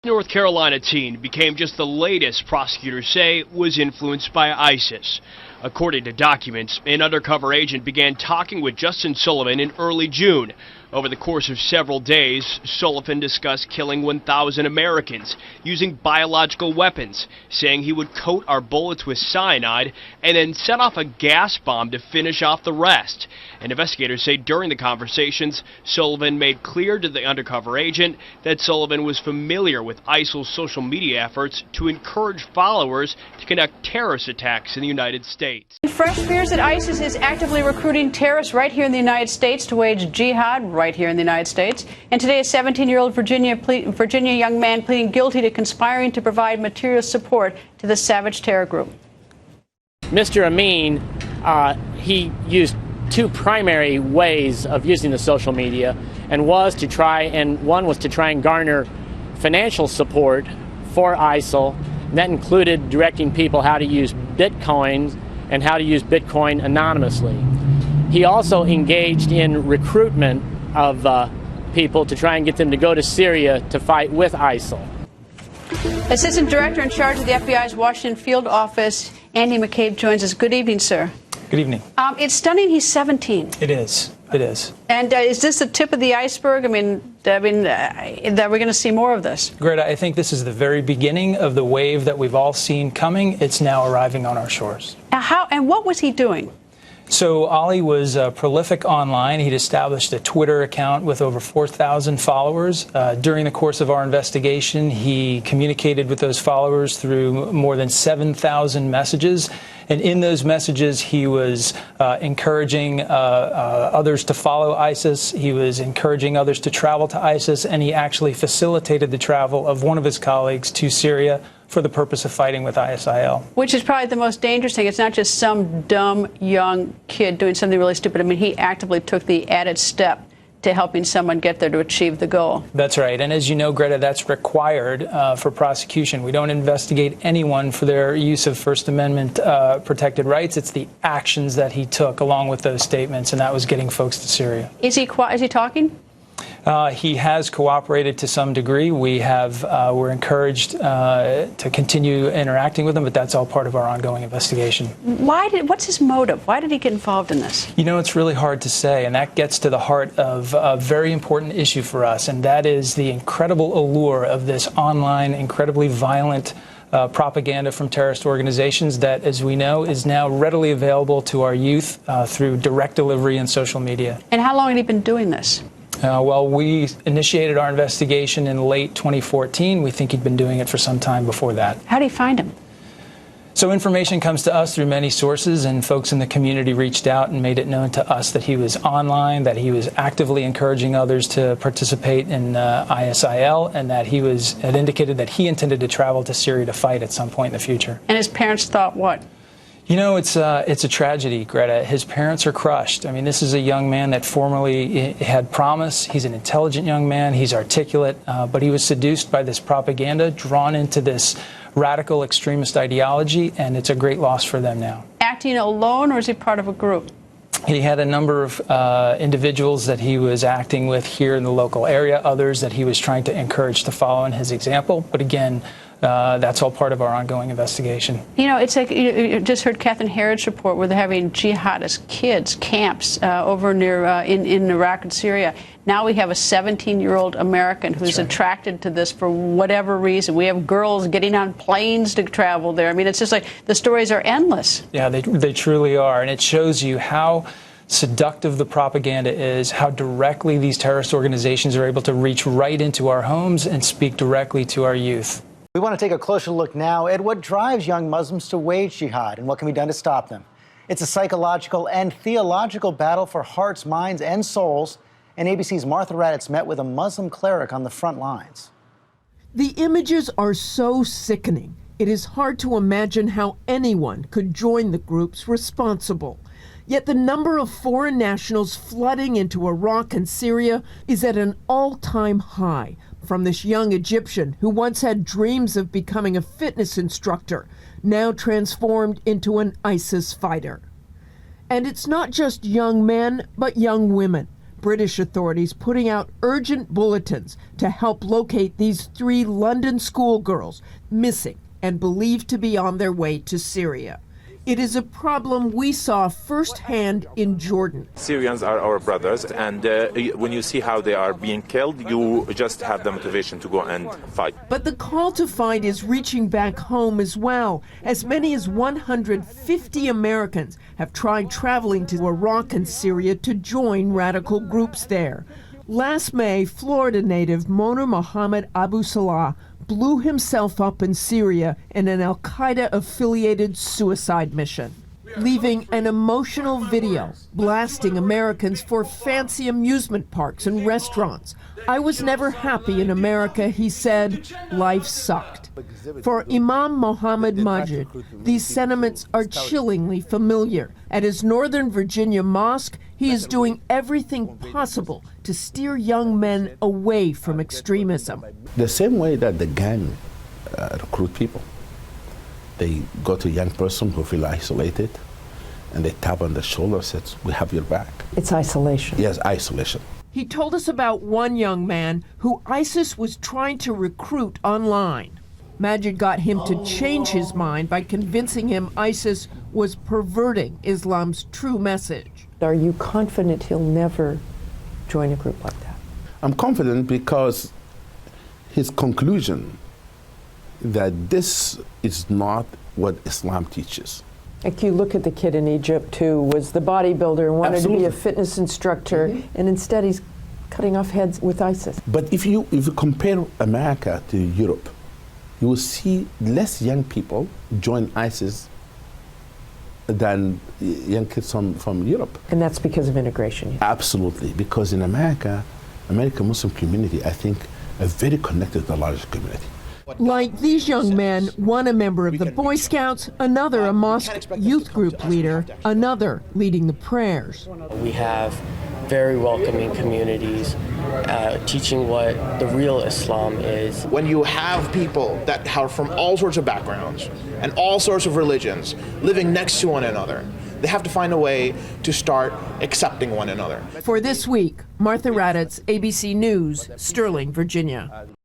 North Carolina teen became just the latest prosecutors say was influenced by ISIS. According to documents, an undercover agent began talking with Justin Sullivan in early June. Over the course of several days, Sullivan discussed killing 1,000 Americans using biological weapons, saying he would coat our bullets with cyanide and then set off a gas bomb to finish off the rest. And investigators say during the conversations, Sullivan made clear to the undercover agent that Sullivan was familiar with ISIL's social media efforts to encourage followers to conduct terrorist attacks in the United States. Fresh fears that ISIS is actively recruiting terrorists right here in the United States to wage jihad right here in the United States. And today, a 17-year-old Virginia young man pleading guilty to conspiring to provide material support to the savage terror group. Mr. Amin, he used two primary ways of using the social media, and one was to try and garner financial support for ISIL. And that included directing people how to use Bitcoin and how to use Bitcoin anonymously. He also engaged in recruitment of people to try and get them to go to Syria to fight with ISIL. Assistant Director in charge of the FBI's Washington Field Office, Andy McCabe, joins us. Good evening, sir. Good evening. It's stunning he's 17. It is. It is. And is this the tip of the iceberg? I mean, that we're going to see more of this. Greta, I think this is the very beginning of the wave that we've all seen coming. It's now arriving on our shores. How and what was he doing? So Ali was prolific online. He'd established a Twitter account with over 4,000 followers. During the course of our investigation, he communicated with those followers through more than 7,000 messages. And in those messages, he was encouraging others to follow ISIS. He was encouraging others to travel to ISIS. And he actually facilitated the travel of one of his colleagues to Syria for the purpose of fighting with ISIL. Which is probably the most dangerous thing. It's not just some dumb young kid doing something really stupid. I mean, he actively took the added step to helping someone get there to achieve the goal. That's right. And as you know, Greta, that's required for prosecution. We don't investigate anyone for their use of First Amendment protected rights. It's the actions that he took along with those statements, and that was getting folks to Syria. Is he talking? He has cooperated to some degree. We're encouraged to continue interacting with him, but that's all part of our ongoing investigation. What's his motive? Why did he get involved in this? You know, it's really hard to say, and that gets to the heart of a very important issue for us, and that is the incredible allure of this online, incredibly violent propaganda from terrorist organizations that, as we know, is now readily available to our youth through direct delivery and social media. And how long had he been doing this? Well, we initiated our investigation in late 2014. We think he'd been doing it for some time before that. How did he find him? So information comes to us through many sources, and folks in the community reached out and made it known to us that he was online, that he was actively encouraging others to participate in ISIL, and that he had indicated that he intended to travel to Syria to fight at some point in the future. And his parents thought what? You know, it's a tragedy, Greta. His parents are crushed. I mean, this is a young man that formerly had promise. He's an intelligent young man. He's articulate, but he was seduced by this propaganda, drawn into this radical extremist ideology, and it's a great loss for them now. Acting alone, or is he part of a group? He had a number of individuals that he was acting with here in the local area, others that he was trying to encourage to follow in his example. But again, that's all part of our ongoing investigation. You know, it's like you just heard Catherine Herridge's report where they're having jihadist kids camps over near in Iraq and Syria. Now we have a 17-year-old American who's attracted to this for whatever reason. We have girls getting on planes to travel there. I mean, it's just like the stories are endless. Yeah, they truly are. And it shows you how seductive the propaganda is, how directly these terrorist organizations are able to reach right into our homes and speak directly to our youth. We want to take a closer look now at what drives young Muslims to wage jihad and what can be done to stop them. It's a psychological and theological battle for hearts, minds, and souls. And ABC's Martha Raddatz met with a Muslim cleric on the front lines. The images are so sickening. It is hard to imagine how anyone could join the groups responsible. Yet the number of foreign nationals flooding into Iraq and Syria is at an all-time high. From this young Egyptian who once had dreams of becoming a fitness instructor, now transformed into an ISIS fighter. And it's not just young men, but young women. British authorities putting out urgent bulletins to help locate these 3 London schoolgirls missing and believed to be on their way to Syria. It is a problem we saw firsthand in Jordan. Syrians are our brothers, and when you see how they are being killed, you just have the motivation to go and fight. But the call to fight is reaching back home as well. As many as 150 Americans have tried traveling to Iraq and Syria to join radical groups there. Last May, Florida native Mona Mohammed Abu Salah blew himself up in Syria in an al-Qaeda-affiliated suicide mission, leaving an emotional video blasting Americans for fancy amusement parks and restaurants. I was never happy in America, he said. Life sucked. For Imam Mohammed Majid, these sentiments are chillingly familiar. At his Northern Virginia mosque, he is doing everything possible to steer young men away from extremism. The same way that the gang recruit people. They go to a young person who feel isolated, and they tap on the shoulder and says, "We have your back." It's isolation. Yes, isolation. He told us about one young man who ISIS was trying to recruit online. Majid got him to change his mind by convincing him ISIS was perverting Islam's true message. Are you confident he'll never join a group like that? I'm confident because his conclusion that this is not what Islam teaches. Like you look at the kid in Egypt who was the bodybuilder and wanted Absolutely. to be a fitness instructor, and instead he's cutting off heads with ISIS. But if you compare America to Europe, you will see less young people join ISIS than young kids from Europe. And that's because of integration. Absolutely, because in America, American Muslim community, I think, are very connected to the larger community. Like these young men, one a member of the Boy Scouts, another a mosque youth group leader, another leading the prayers. We have very welcoming communities teaching what the real Islam is. When you have people that are from all sorts of backgrounds and all sorts of religions living next to one another, they have to find a way to start accepting one another. For this week, Martha Raddatz, ABC News, Sterling, Virginia.